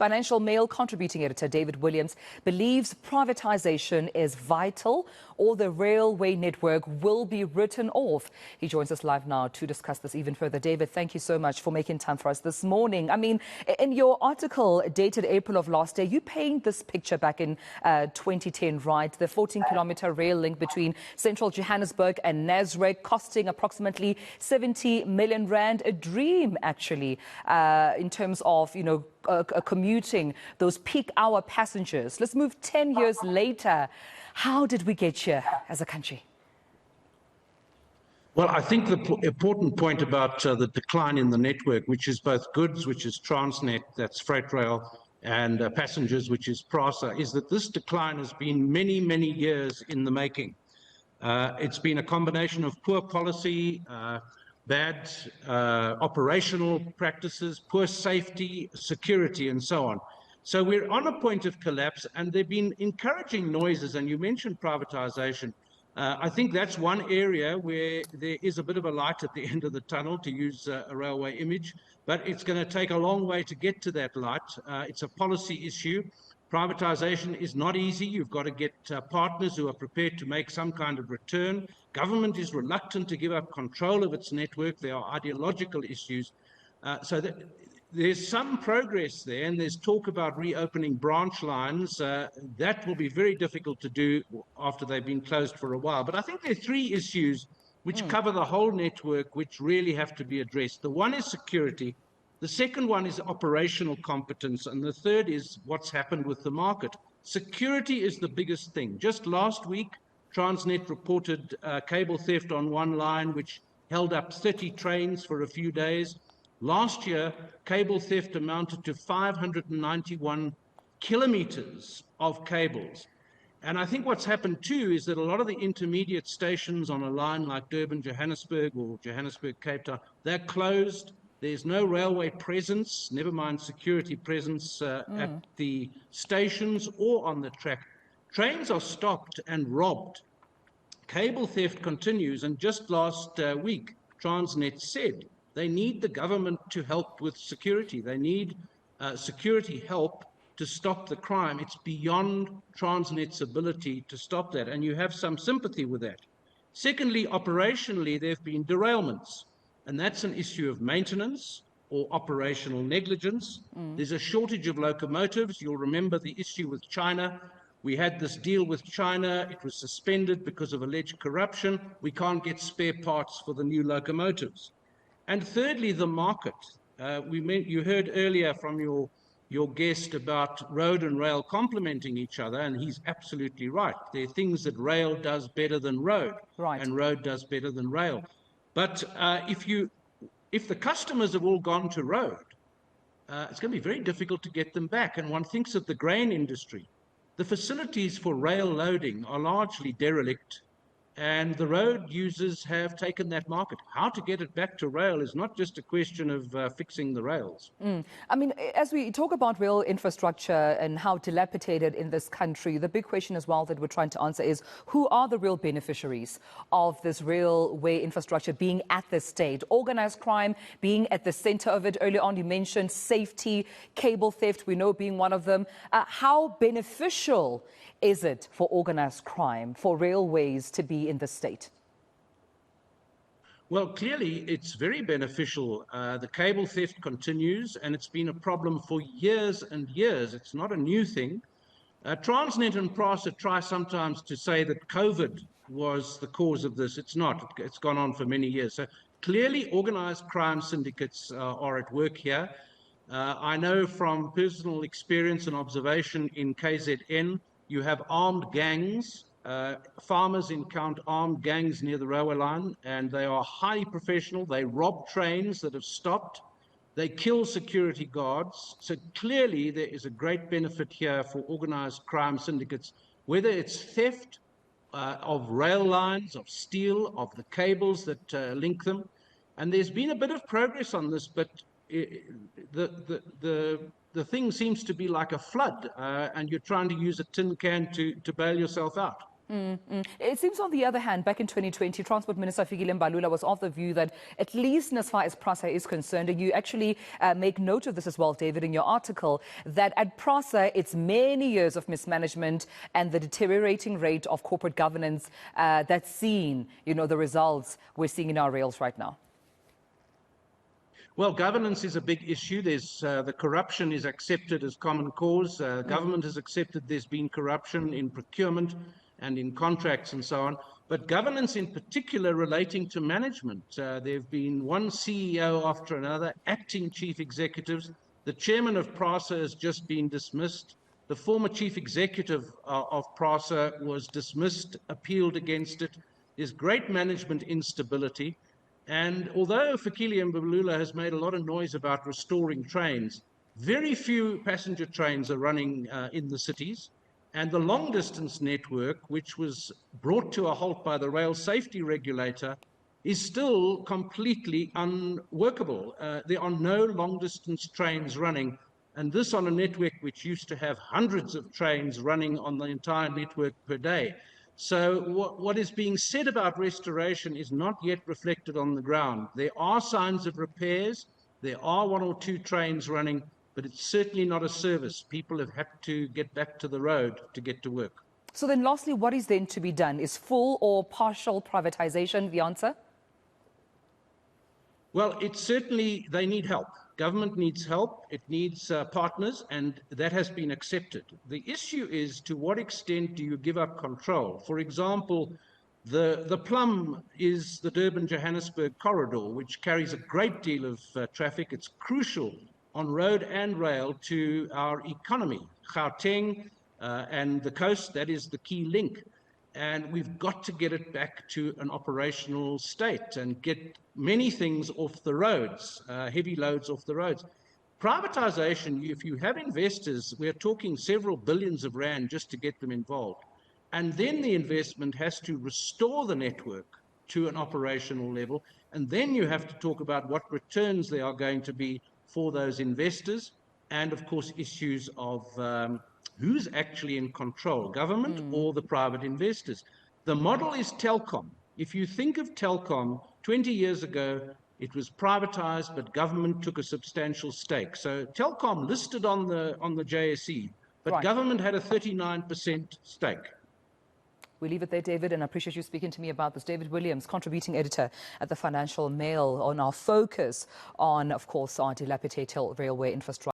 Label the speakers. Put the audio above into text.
Speaker 1: Financial Mail contributing editor David Williams believes privatization is vital or the railway network will be written off. He joins us live now to discuss this even further. David, thank you so much for making time for us this morning. I mean, in your article dated April of last year, you paint this picture back in 2010, right? The 14-kilometer rail link between central Johannesburg and Nasrec costing approximately 70 million rand, a dream actually, in terms of, commuting those peak hour passengers. Let's move 10 years later. How did we get here as a country?
Speaker 2: Well, I think the important point about the decline in the network, which is both goods, which is Transnet, that's freight rail, and passengers, which is PRASA, is that this decline has been many, many years in the making. It's been a combination of poor policy, bad operational practices, poor safety, security, and so on. So we're on a point of collapse, and there have been encouraging noises, and you mentioned privatization. I think that's one area where there is a bit of a light at the end of the tunnel, to use a railway image, but it's going to take a long way to get to that light. It's a policy issue. Privatization is not easy. You've got to get partners who are prepared to make some kind of return. Government is reluctant to give up control of its network. There are ideological issues. There's some progress there, and there's talk about reopening branch lines. That will be very difficult to do after they've been closed for a while. But I think there are three issues which cover the whole network, which really have to be addressed. The one is security. The second one is operational competence. And the third is what's happened with the market. Security is the biggest thing. Just last week, Transnet reported cable theft on one line, which held up 30 trains for a few days. Last year, cable theft amounted to 591 kilometers of cables. And I think what's happened too is that a lot of the intermediate stations on a line like Durban-Johannesburg or Johannesburg-Cape Town, they're closed. There's no railway presence, never mind security presence at the stations or on the track. Trains are stopped and robbed. Cable theft continues, and just last week, Transnet said they need the government to help with security. They need security help to stop the crime. It's beyond Transnet's ability to stop that, and you have some sympathy with that. Secondly, operationally, there have been derailments, and that's an issue of maintenance or operational negligence. There's a shortage of locomotives. You'll remember the issue with China. We had this deal with China. It was suspended because of alleged corruption. We can't get spare parts for the new locomotives. And thirdly, the market. You heard earlier from your guest about road and rail complementing each other, and he's absolutely right. There are things that rail does better than road, and road does better than rail. But if the customers have all gone to road, it's going to be very difficult to get them back. And one thinks of the grain industry. The facilities for rail loading are largely derelict, and the road users have taken that market. How to get it back to rail is not just a question of fixing the rails.
Speaker 1: I mean, as we talk about rail infrastructure and how dilapidated in this country, the big question as well that we're trying to answer is who are the real beneficiaries of this railway infrastructure being at this state? Organized crime being at the center of it. Earlier on, you mentioned safety, cable theft, we know being one of them. How beneficial is it for organized crime, for railways to be in the state?
Speaker 2: Well, clearly, it's very beneficial. The cable theft continues, and it's been a problem for years and years. It's not a new thing. Transnet and PRASA try sometimes to say that COVID was the cause of this. It's not. It's gone on for many years. So clearly, organized crime syndicates are at work here. I know from personal experience and observation in KZN, you have armed gangs. Farmers encounter armed gangs near the railway line, and they are highly professional. They rob trains that have stopped. They kill security guards. So clearly there is a great benefit here for organized crime syndicates, whether it's theft of rail lines, of steel, of the cables that link them. And there's been a bit of progress on this, but the thing seems to be like a flood, and you're trying to use a tin can to bail yourself out.
Speaker 1: It seems, on the other hand, back in 2020, Transport Minister Fikile Mbalula was of the view that, at least as far as PRASA is concerned, and you actually make note of this as well, David, in your article, that at PRASA it's many years of mismanagement and the deteriorating rate of corporate governance that's seen, the results we're seeing in our rails right now.
Speaker 2: Well, governance is a big issue. There's the corruption is accepted as common cause. Government has accepted there's been corruption in procurement and in contracts and so on. But governance in particular relating to management. There have been one CEO after another, acting chief executives. The chairman of PRASA has just been dismissed. The former chief executive of PRASA was dismissed, appealed against it. There's great management instability. And although Fikile Mbalula has made a lot of noise about restoring trains, very few passenger trains are running in the cities. And the long-distance network, which was brought to a halt by the rail safety regulator, is still completely unworkable. There are no long-distance trains running, and this on a network which used to have hundreds of trains running on the entire network per day. So what is being said about restoration is not yet reflected on the ground. There are signs of repairs. There are one or two trains running, but it's certainly not a service. People have had to get back to the road to get to work.
Speaker 1: So then lastly, what is then to be done? Is full or partial privatization the answer?
Speaker 2: Well, it's certainly, they need help. Government needs help. It needs partners, and that has been accepted. The issue is, to what extent do you give up control? For example, the plum is the Durban-Johannesburg corridor, which carries a great deal of traffic. It's crucial on road and rail to our economy. Gauteng and the coast, that is the key link. And we've got to get it back to an operational state and get many things off the roads, heavy loads off the roads. Privatization, if you have investors, we're talking several billions of rand just to get them involved. And then the investment has to restore the network to an operational level. And then you have to talk about what returns there are going to be for those investors. And of course, issues of who's actually in control, government or the private investors. The model is Telkom. If you think of Telkom, 20 years ago, it was privatized, but government took a substantial stake. So Telkom listed on the JSE, but government had a 39% stake.
Speaker 1: We leave it there, David, and I appreciate you speaking to me about this. David Williams, contributing editor at the Financial Mail, on our focus on, of course, our dilapidated railway infrastructure.